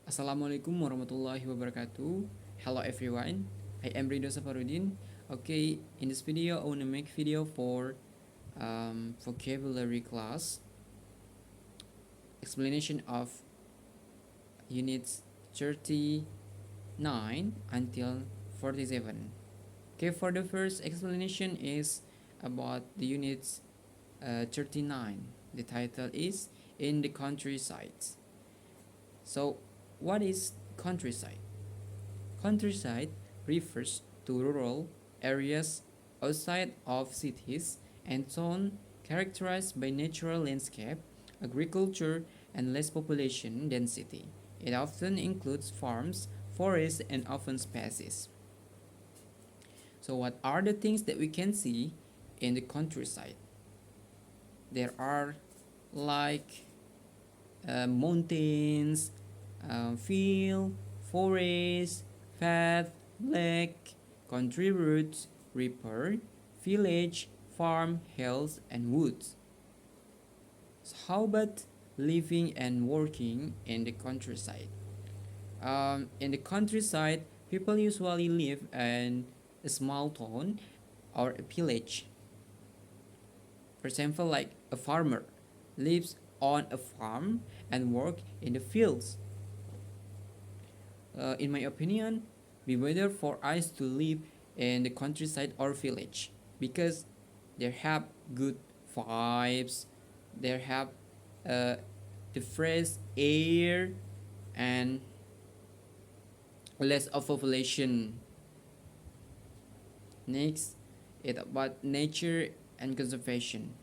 Assalamualaikum warahmatullahi wabarakatuh. Hello everyone. I am Rido Safarudin. Okay, in this video I want to make video for vocabulary class explanation of units 39 until 47. Okay, for the first explanation is about the units 39. The title is In the Countryside. So, what is countryside? Countryside refers to rural areas outside of cities and towns characterized by natural landscape, agriculture, and less population density. It often includes farms, forests, and open spaces. So, what are the things that we can see in the countryside? There are like mountains, field, forest, path, lake, country roads, river, village, farm, hills, and woods. So how about living and working in the countryside? In the countryside, people usually live in a small town or a village. For example, like a farmer lives on a farm and work in the fields. In my opinion, be better for us to live in the countryside or village because they have good vibes, they have uh, the fresh air and less of population. Next, it's about nature and conservation.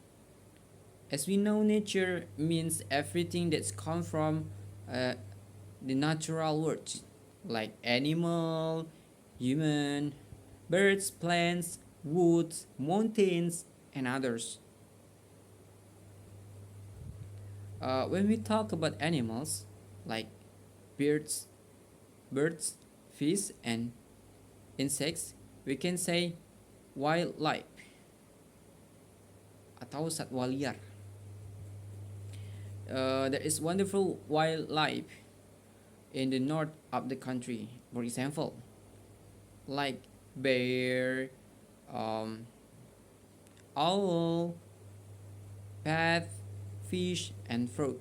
As we know, nature means everything that's come from uh, the natural world, like animal, human, birds, plants, woods, mountains, and others. When we talk about animals, like birds, birds, fish, and insects, we can say wildlife atau satwa liar. There is wonderful wildlife in the north of the country. For example, like bear, um, owl, bat, fish, and frog.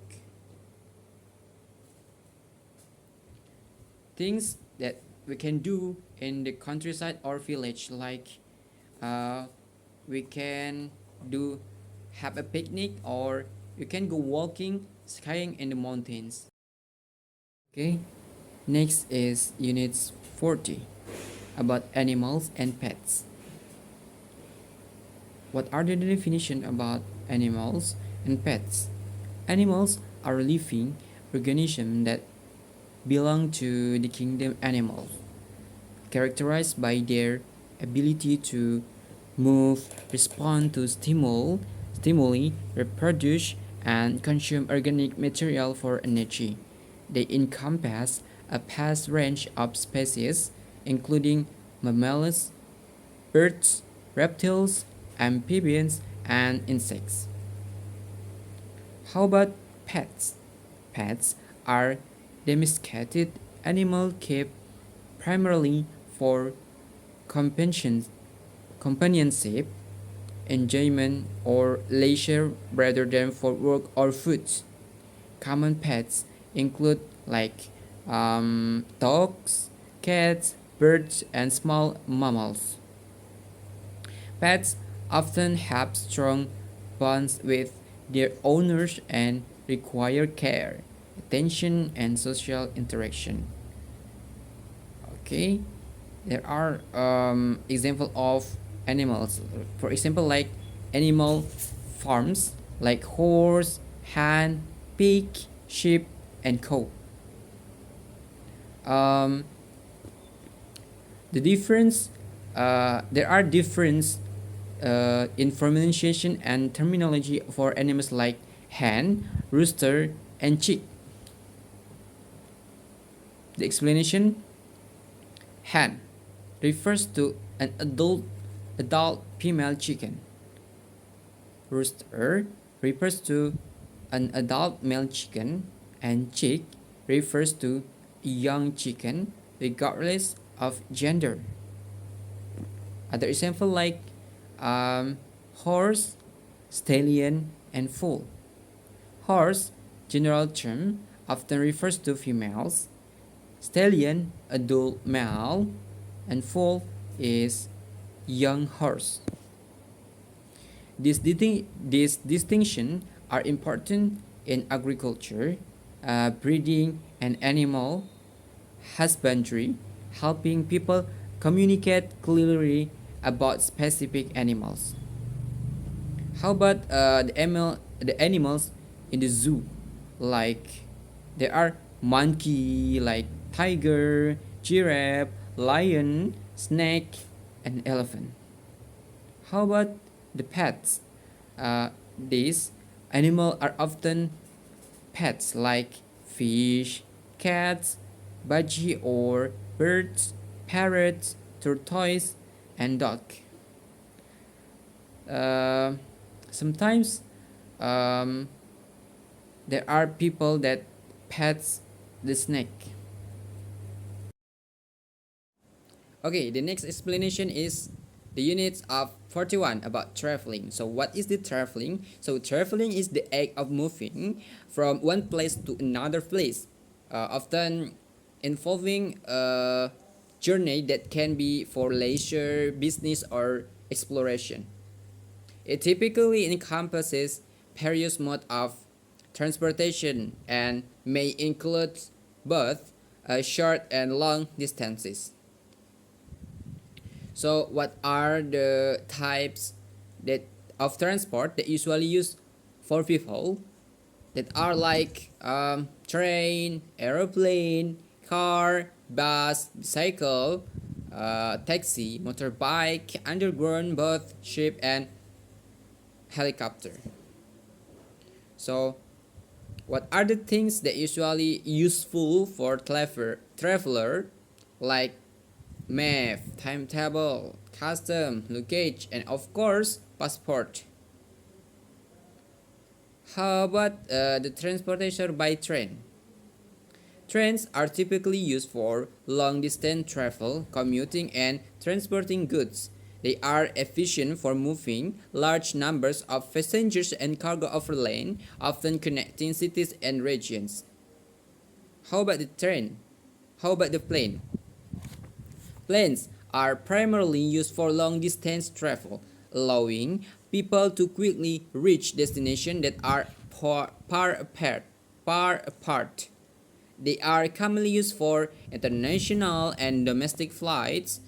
Things that we can do in the countryside or village, like uh, we can do have a picnic or you can go walking, skiing in the mountains. Okay, next is units 40 about animals and pets. What are the definition about animals and pets? Animals are living organisms that belong to the kingdom animals, characterized by their ability to move, respond to stimuli, reproduce, and consume organic material for energy. They encompass a vast range of species, including mammals, birds, reptiles, amphibians, and insects. How about pets? Pets are domesticated animals kept primarily for companionship, enjoyment, or leisure rather than for work or food. Common pets include like dogs, cats, birds, and small mammals. Pets often have strong bonds with their owners and require care, attention, and social interaction. Okay, there are example of animals. For example, like animal farms, like horse, hen, pig, sheep, and cow. Um, the difference, there are difference in pronunciation and terminology for animals like hen, rooster, and chick. The explanation: hen refers to an adult female chicken. Rooster refers to an adult male chicken, and chick refers to young chicken regardless of gender. Other example like um, horse, stallion, and foal. Horse, general term, often refers to females. Stallion, adult male, and foal is young horse. These distinctions are important in agriculture, breeding, and animal husbandry, helping people communicate clearly about specific animals. How about the animals in the zoo? Like there are monkey, like tiger, giraffe, lion, snake, and elephant. How about the pets? These animals are often pets like fish, cats, budgie or birds, parrots, tortoise, and dog. Uh, Sometimes um, there are people that pets the snake. Okay, the next explanation is the units of 41 about traveling. So what is the traveling? So traveling is the act of moving from one place to another place, often involving a journey that can be for leisure, business, or exploration. It typically encompasses various modes of transportation and may include both short and long distances. So, what are the types that of transport that usually used for people that are like train, aeroplane, car, bus, bicycle, taxi, motorbike, underground, boat, ship, and helicopter. So, what are the things that usually useful for traveler like map, timetable, custom, luggage, and of course, passport? How about the transportation by train? Trains are typically used for long distance travel, commuting, and transporting goods. They are efficient for moving large numbers of passengers and cargo over land, often connecting cities and regions. How about the train? How about the plane? Planes are primarily used for long distance travel, allowing people to quickly reach destinations that are far apart. They are commonly used for international and domestic flights,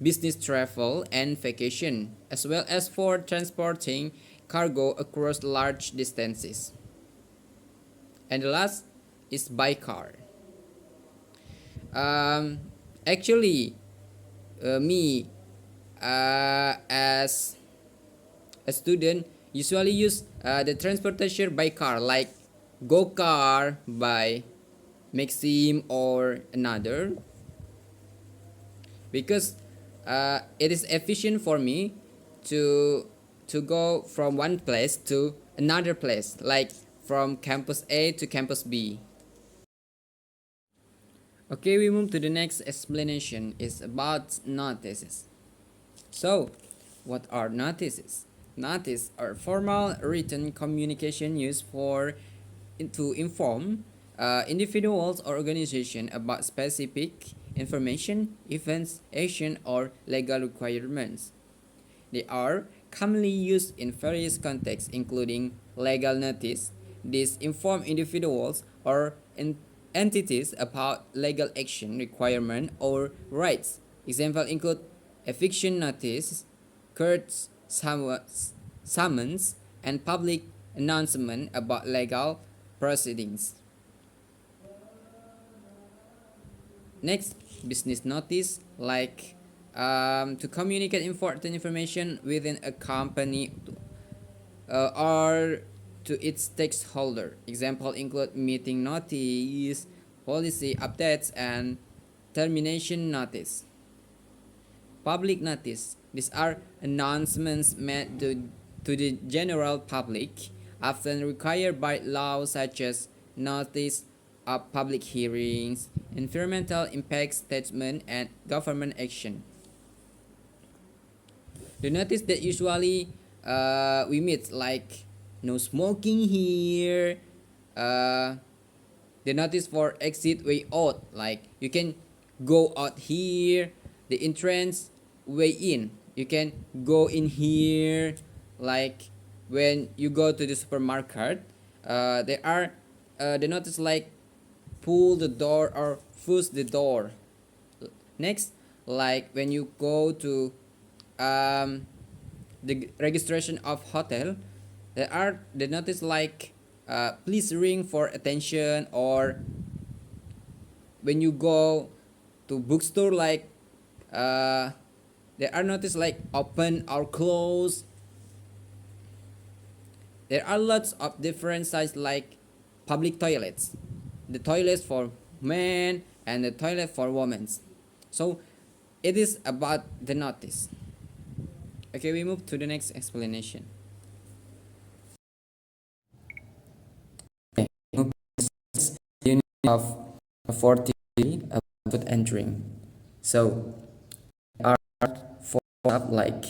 business travel, and vacation, as well as for transporting cargo across large distances. And the last is by car. Um, Actually, me as a student usually use the transportation by car like go car by Maxim or another because it is efficient for me to go from one place to another place like from campus A to campus B. Okay, we move to the next explanation is about notices. So, what are notices? Notices are formal written communication used for to inform individuals or organizations about specific information, events, action, or legal requirements. They are commonly used in various contexts, including legal notice. These inform individuals or entities about legal action, requirement, or rights. Examples include eviction notice, court summons, and public announcement about legal proceedings. Next, business notice like to communicate important information within a company or to its stakeholder. Example include meeting notice, policy updates, and termination notice. Public notice. These are announcements made to the general public, often required by law such as notice of public hearings, environmental impact statement, and government action. The notice that usually we meet like no smoking here. The notice for exit way out, like you can go out here. The entrance way in, you can go in here. Like when you go to the supermarket, there are the notice like pull the door or push the door. Next, like when you go to the registration of hotel, there are the notice like please ring for attention. Or when you go to bookstore, like there are notice like open or close. There are lots of different size like public toilets, the toilets for men and the toilet for women. So it is about the notice. Okay, we move to the next explanation. Unit of 40 food and drink. So are for up like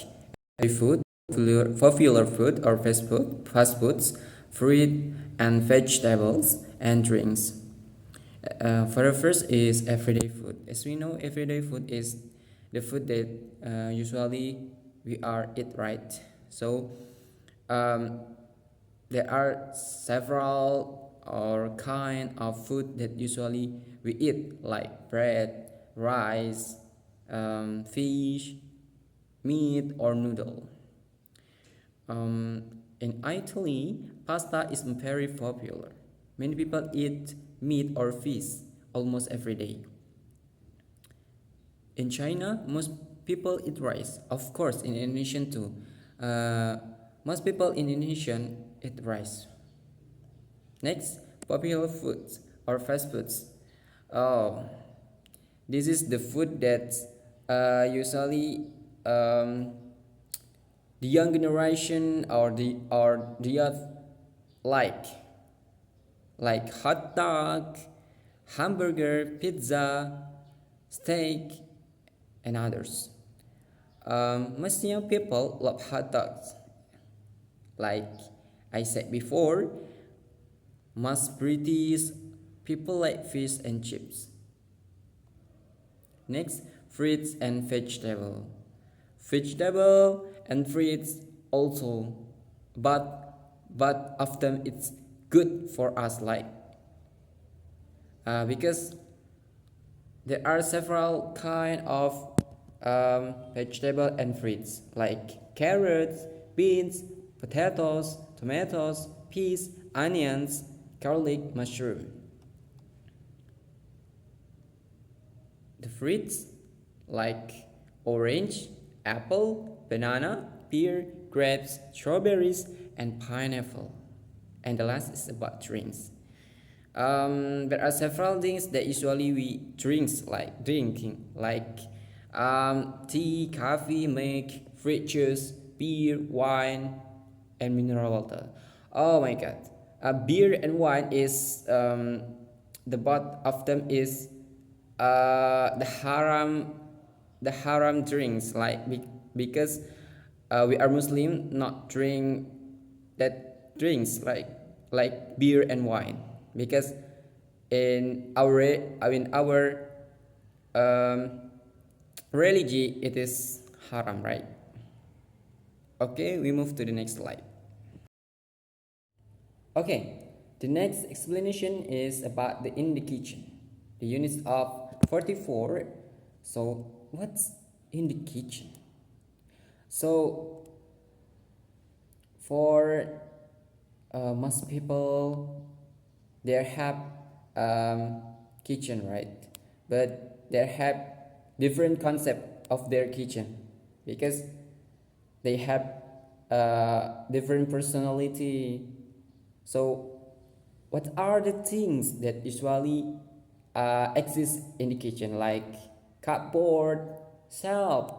food, popular food or fast foods, fruit and vegetables and drinks. For the first is everyday food. As we know, everyday food is the food that usually we are eat, right? So um, there are several or kind of food that usually we eat like bread, rice, fish, meat or noodle. In Italy, pasta is very popular. Many people eat meat or fish almost every day. In China, most people eat rice. Of course, in Indonesia too. Most people in Indonesia eat rice. Next, popular foods or fast foods. Oh, this is the food that usually the young generation or the youth like hot dog, hamburger, pizza, steak, and others. Most young people love hot dogs. Like I said before, most British people like fish and chips. Next, fruits and vegetable. Vegetable and fruits also, but often it's good for us, like because there are several kind of vegetable and fruits like carrots, beans, potatoes, tomatoes, peas, onions, garlic, mushroom. The fruits like orange, apple, banana, pear, grapes, strawberries, and pineapple. And the last is about drinks. There are several things that usually we drinking like tea, coffee, milk, fruit juice, beer, wine, and mineral water. Oh my God, beer and wine is the both of them is the haram drinks, like because we are Muslim, not drink that drinks like beer and wine, because in our religion it is haram, right? Okay, we move to the next slide. Okay, the next explanation is about the in the kitchen, the units of 44. So what's in the kitchen? So for most people, they have kitchen, right? But they have different concept of their kitchen, because they have different personality. So what are the things that usually exist in the kitchen, like cupboard, shelf,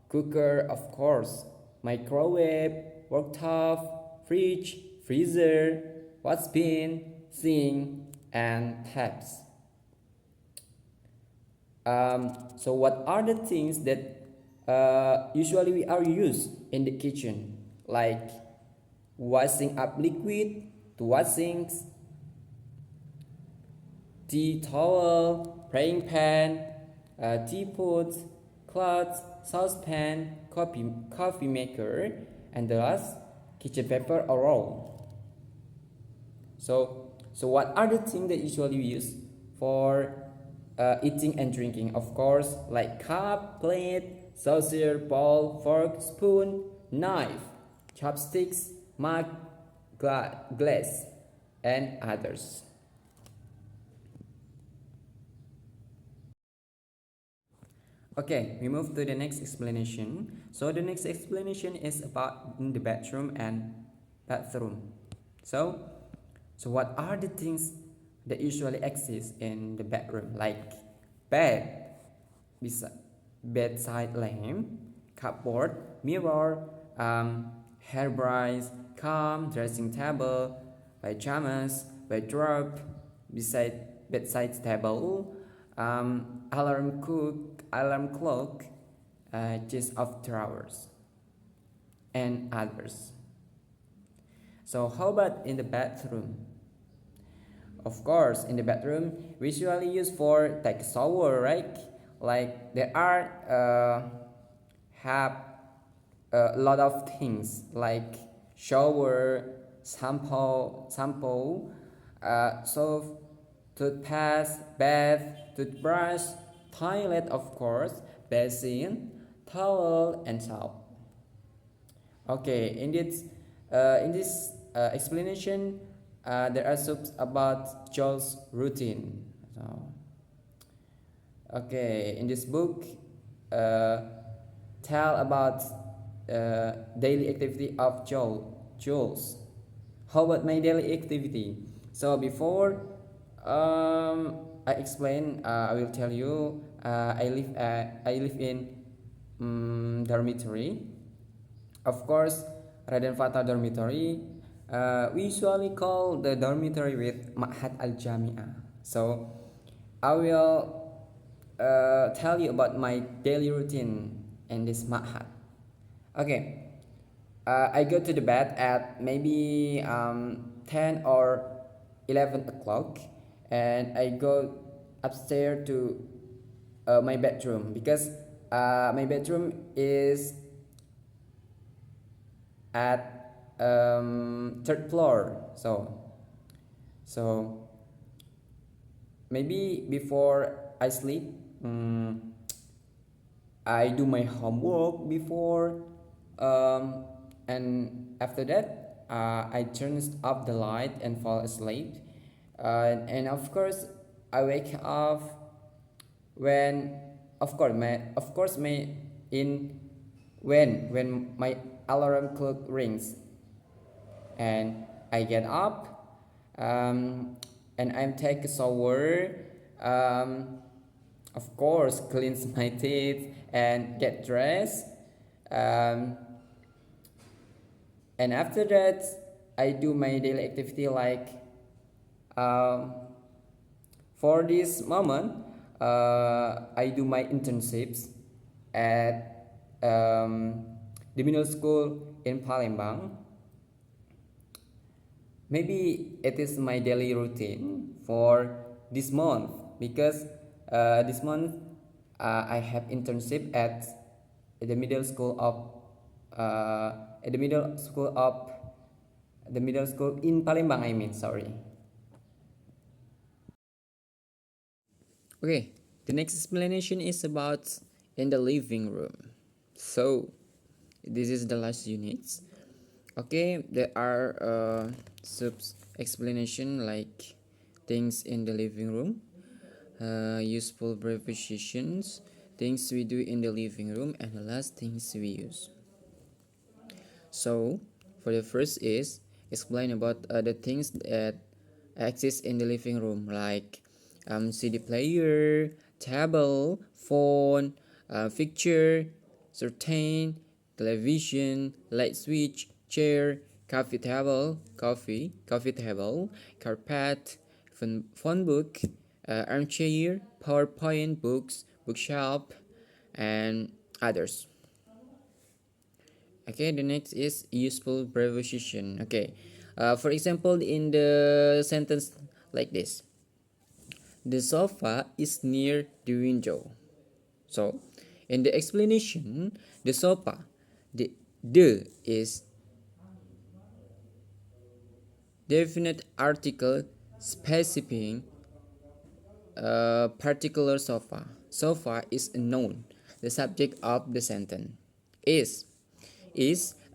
cooker, of course, microwave, worktop, fridge, freezer, wash bin, sink, and taps. So what are the things that usually we are used in the kitchen, like washing up liquid, to washings, tea towel, praying pan, teapot, cloth, saucepan, coffee maker, and the last, kitchen paper or roll. So what are the things that usually we use for eating and drinking? Of course, like cup, plate, saucer, bowl, fork, spoon, knife, chopsticks, mug, glass, and others. Okay, we move to the next explanation. So the next explanation is about in the bedroom and bathroom. So, so what are the things that usually exist in the bedroom, like bed, bedside lamp, cupboard, mirror, hairbrush, comb, dressing table, pajamas, wardrobe, bedside table, alarm clock, chest of drawers, and others. So how about in the bathroom? Of course, in the bathroom, we usually use for take a shower, right? Like there are have a lot of things like shower, shampoo, soap, toothpaste, bath, toothbrush, toilet, of course, basin, towel, and soap. Okay, in this explanation, there are subs about Joel's routine. So, okay, in this book, uh, tell about daily activity of Jules. How about my daily activity? So before I explain, I will tell you. I live in dormitory. Of course, Raden Fata dormitory. We usually call the dormitory with Ma'had Al Jami'ah. So I will tell you about my daily routine in this Ma'had. Okay, I go to the bed at maybe 10 or 11 o'clock, and I go upstairs to my bedroom because my bedroom is at third floor. So maybe before I sleep, I do my homework before, and after that, I turn up the light and fall asleep. And of course, I wake up when, of course, my in when my alarm clock rings, and I get up, and I take a shower, um, of course, cleanse my teeth and get dressed, um, and after that, I do my daily activity like, um, for this moment, I do my internships at the middle school in Palembang. Maybe it is my daily routine for this month because this month I have internship at the middle school of at the middle school in Palembang. I mean, sorry. Okay, the next explanation is about in the living room. So, this is the last unit. Okay, there are sub explanation like things in the living room, useful prepositions, things we do in the living room, and the last things we use. So, for the first is explain about the things that exist in the living room, like CD player, table, phone, fixture, curtain, television, light switch, chair, coffee table, carpet, phone book, armchair, PowerPoint books, bookshelf, and others. Okay, the next is useful preposition. Okay, for example, in the sentence like this, the sofa is near the window. So, in the explanation, the sofa, the is definite article specifying a particular sofa. Sofa is a noun. The subject of the sentence is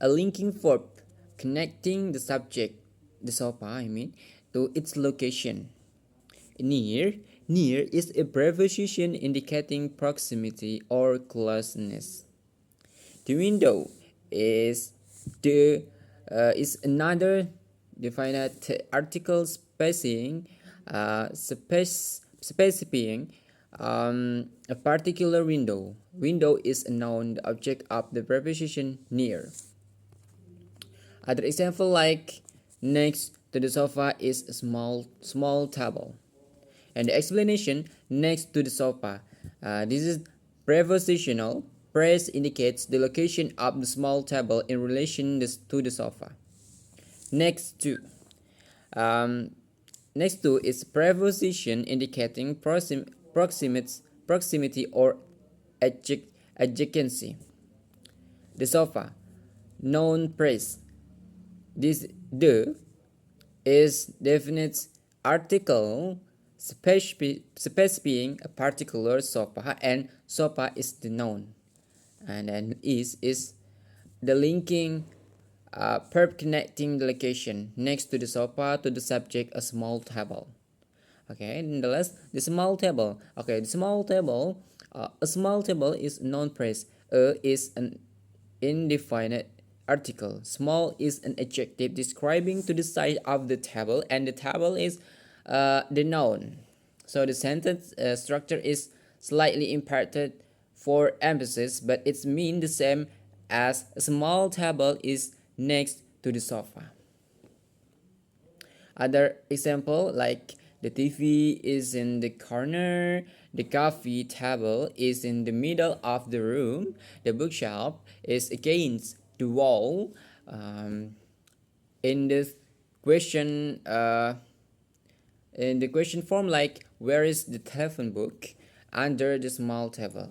a linking verb connecting the subject, the sofa, to its location. Near is a preposition indicating proximity or closeness. The window is is another definite article specifying a particular window. Window is a noun, the object of the preposition near. Other example like next to the sofa is a small table. And the explanation next to the sofa. This is prepositional. Pres indicates the location of the small table in relation to the sofa. Next to. Next to is preposition indicating proximity or adjacency. The sofa. Noun pres. This the is definite article specifying a particular sofa, and sofa is the noun, and then is the linking verb connecting the location next to the sofa to the subject, a small table. Okay, nonetheless, the small table. Okay, the small table. A small table is noun phrase. Is an indefinite article. Small is an adjective describing to the size of the table, and the table is the noun. So the sentence structure is slightly imparted for emphasis, but it's mean the same as a small table is next to the sofa. Other example like the TV is in the corner, the coffee table is in the middle of the room, the bookshelf is against the wall. In this question, in the question form, like where is the telephone book? Under the small table,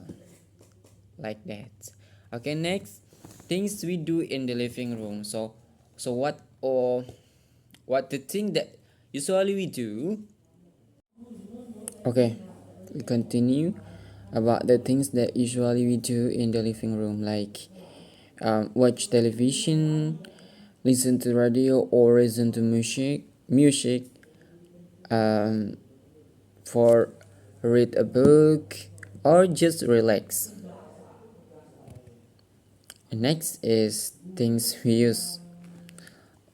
like that. Okay, next, things we do in the living room. So what the thing that usually we do. Okay, we continue about the things that usually we do in the living room, like watch television, listen to radio or listen to music, for read a book or just relax. And next is things we use.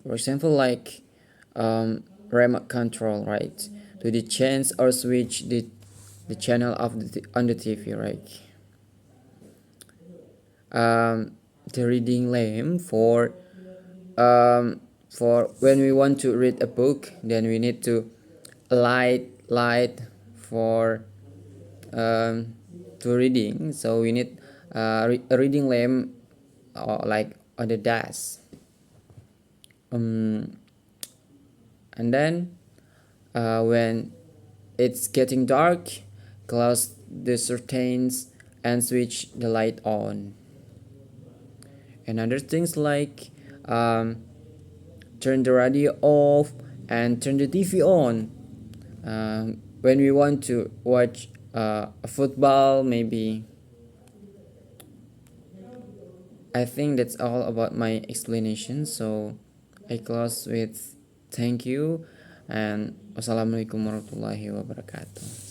For example, like remote control, right? To the change or switch the channel of on the TV, right? The reading lamp for when we want to read a book, then we need to light for to reading. So we need a reading lamp like on the desk. And then when it's getting dark, close the curtains and switch the light on. And other things like turn the radio off and turn the TV on when we want to watch a football, maybe. I think that's all about my explanation. So I close with thank you and wassalamualaikum warahmatullahi wabarakatuh.